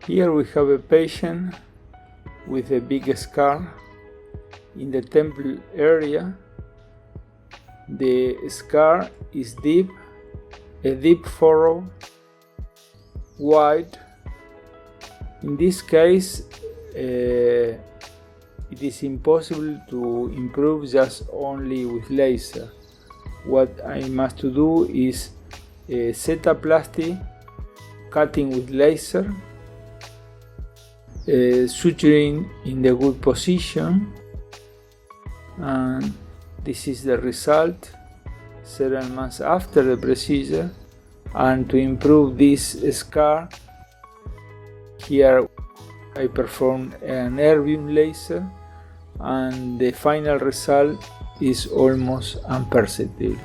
Here we have a patient with a big scar in the temple area. The scar is deep, a deep furrow, wide. In this case, it is impossible to improve just only with laser. What I must do is Z-Plasty, cutting with laser, suturing in the good position, and this is the result several months after the procedure. And to improve this scar, here I performed an erbium laser, and the final result is almost imperceptible.